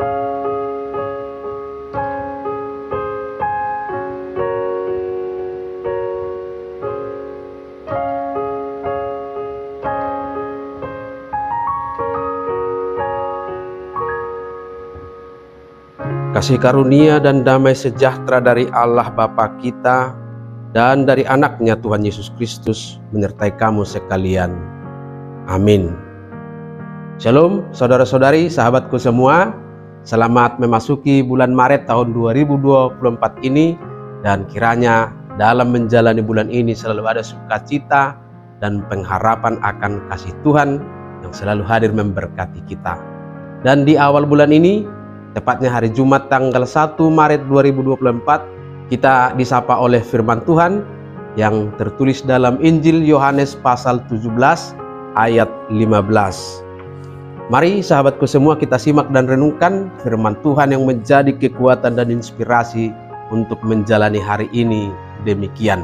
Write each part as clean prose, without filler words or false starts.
Kasih karunia dan damai sejahtera dari Allah Bapa kita dan dari anaknya Tuhan Yesus Kristus menyertai kamu sekalian. Amin. Shalom saudara-saudari, sahabatku semua. Selamat memasuki bulan Maret tahun 2024 ini, dan kiranya dalam menjalani bulan ini selalu ada sukacita dan pengharapan akan kasih Tuhan yang selalu hadir memberkati kita. Dan di awal bulan ini, tepatnya hari Jumat tanggal 1 Maret 2024, kita disapa oleh firman Tuhan yang tertulis dalam Injil Yohanes pasal 17 ayat 15. Mari sahabatku semua, kita simak dan renungkan firman Tuhan yang menjadi kekuatan dan inspirasi untuk menjalani hari ini demikian.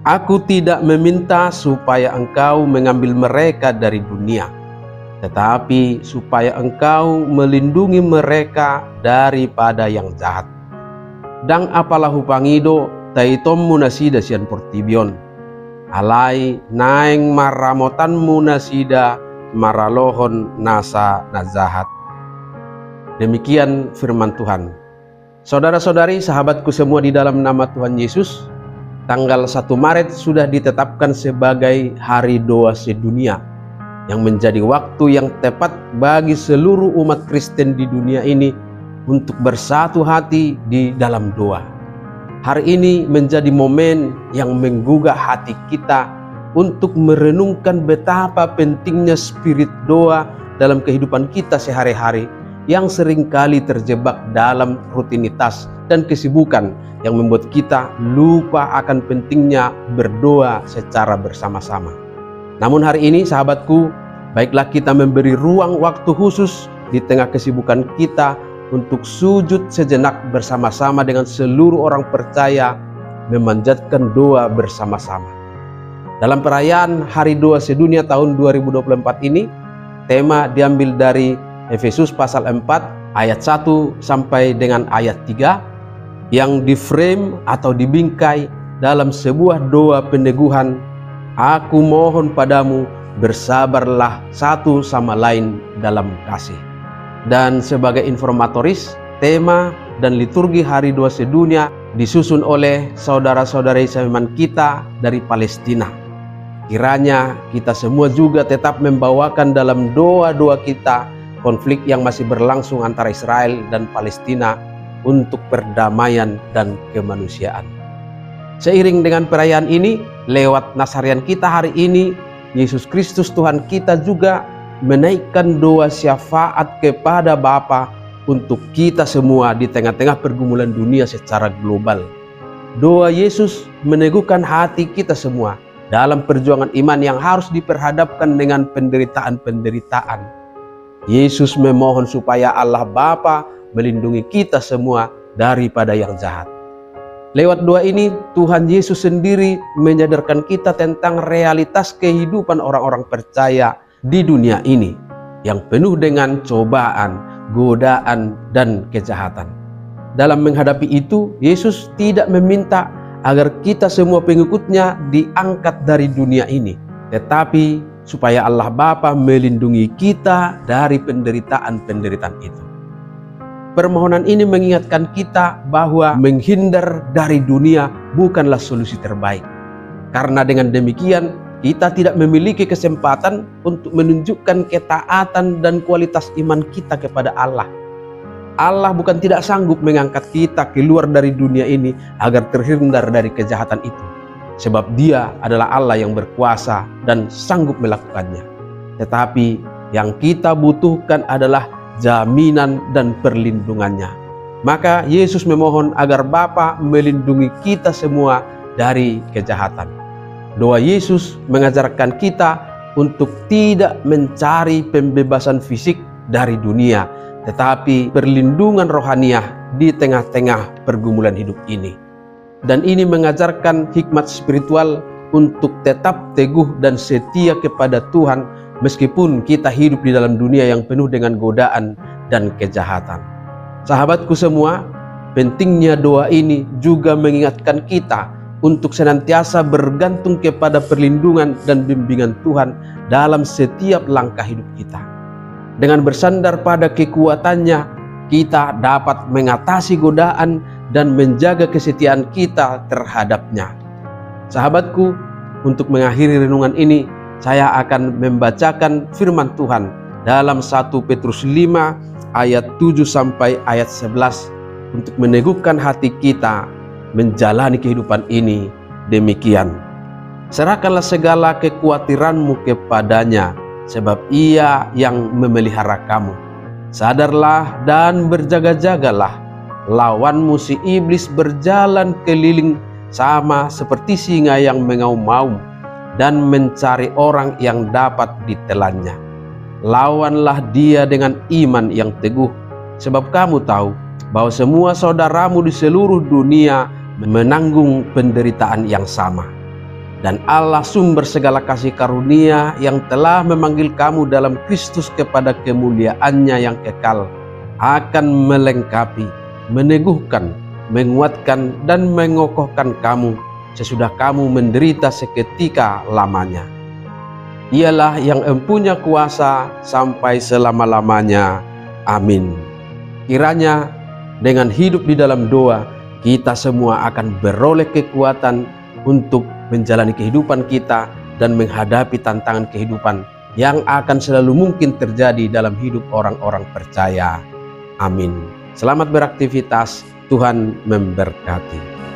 Aku tidak meminta supaya engkau mengambil mereka dari dunia, tetapi supaya engkau melindungi mereka daripada yang jahat. Dang apalah hupangido taitom munasida sian portibion, alai naeng maramotan munasida maralohon nasa nazahat. Demikian firman Tuhan. Saudara-saudari, sahabatku semua di dalam nama Tuhan Yesus, tanggal 1 Maret sudah ditetapkan sebagai Hari Doa Sedunia, yang menjadi waktu yang tepat bagi seluruh umat Kristen di dunia ini untuk bersatu hati di dalam doa. Hari ini menjadi momen yang menggugah hati kita untuk merenungkan betapa pentingnya spirit doa dalam kehidupan kita sehari-hari yang seringkali terjebak dalam rutinitas dan kesibukan yang membuat kita lupa akan pentingnya berdoa secara bersama-sama. Namun hari ini sahabatku, baiklah kita memberi ruang waktu khusus di tengah kesibukan kita untuk sujud sejenak bersama-sama dengan seluruh orang percaya, memanjatkan doa bersama-sama. Dalam perayaan Hari Doa Sedunia tahun 2024 ini, tema diambil dari Efesus pasal 4 ayat 1 sampai dengan ayat 3 yang diframe atau dibingkai dalam sebuah doa peneguhan. Aku mohon padamu, bersabarlah satu sama lain dalam kasih. Dan sebagai informatoris, tema dan liturgi Hari Doa Sedunia disusun oleh saudara-saudari seiman kita dari Palestina. Kiranya kita semua juga tetap membawakan dalam doa-doa kita konflik yang masih berlangsung antara Israel dan Palestina untuk perdamaian dan kemanusiaan. Seiring dengan perayaan ini, lewat Nasarian kita hari ini, Yesus Kristus Tuhan kita juga menaikkan doa syafaat kepada Bapa untuk kita semua di tengah-tengah pergumulan dunia secara global. Doa Yesus meneguhkan hati kita semua dalam perjuangan iman yang harus diperhadapkan dengan penderitaan-penderitaan. Yesus memohon supaya Allah Bapa melindungi kita semua daripada yang jahat. Lewat doa ini, Tuhan Yesus sendiri menyadarkan kita tentang realitas kehidupan orang-orang percaya di dunia ini yang penuh dengan cobaan, godaan, dan kejahatan. Dalam menghadapi itu, Yesus tidak meminta agar kita semua pengikutnya diangkat dari dunia ini, tetapi supaya Allah Bapa melindungi kita dari penderitaan-penderitaan itu. Permohonan ini mengingatkan kita bahwa menghindar dari dunia bukanlah solusi terbaik. Karena dengan demikian, kita tidak memiliki kesempatan untuk menunjukkan ketaatan dan kualitas iman kita kepada Allah. Allah bukan tidak sanggup mengangkat kita keluar dari dunia ini agar terhindar dari kejahatan itu. Sebab Dia adalah Allah yang berkuasa dan sanggup melakukannya. Tetapi yang kita butuhkan adalah jaminan dan perlindungannya. Maka Yesus memohon agar Bapa melindungi kita semua dari kejahatan. Doa Yesus mengajarkan kita untuk tidak mencari pembebasan fisik dari dunia, tetapi perlindungan rohaniah di tengah-tengah pergumulan hidup ini. Dan ini mengajarkan hikmat spiritual untuk tetap teguh dan setia kepada Tuhan meskipun kita hidup di dalam dunia yang penuh dengan godaan dan kejahatan. Sahabatku semua, pentingnya doa ini juga mengingatkan kita untuk senantiasa bergantung kepada perlindungan dan bimbingan Tuhan dalam setiap langkah hidup kita. Dengan bersandar pada kekuatannya, kita dapat mengatasi godaan dan menjaga kesetiaan kita terhadapnya. Sahabatku, untuk mengakhiri renungan ini, saya akan membacakan firman Tuhan dalam 1 Petrus 5 ayat 7 sampai ayat 11 untuk meneguhkan hati kita menjalani kehidupan ini demikian. Serahkanlah segala kekhawatiranmu kepadanya, sebab Ia yang memelihara kamu. Sadarlah dan berjaga-jagalah, lawanmu si iblis berjalan keliling sama seperti singa yang mengaum-ngaum dan mencari orang yang dapat ditelannya. Lawanlah dia dengan iman yang teguh, sebab kamu tahu bahwa semua saudaramu di seluruh dunia menanggung penderitaan yang sama. Dan Allah sumber segala kasih karunia yang telah memanggil kamu dalam Kristus kepada kemuliaannya yang kekal akan melengkapi, meneguhkan, menguatkan dan mengokohkan kamu sesudah kamu menderita seketika lamanya. Ialah yang empunya kuasa sampai selama-lamanya. Amin. Kiranya dengan hidup di dalam doa, kita semua akan beroleh kekuatan untuk menjalani kehidupan kita dan menghadapi tantangan kehidupan yang akan selalu mungkin terjadi dalam hidup orang-orang percaya. Amin. Selamat beraktivitas, Tuhan memberkati.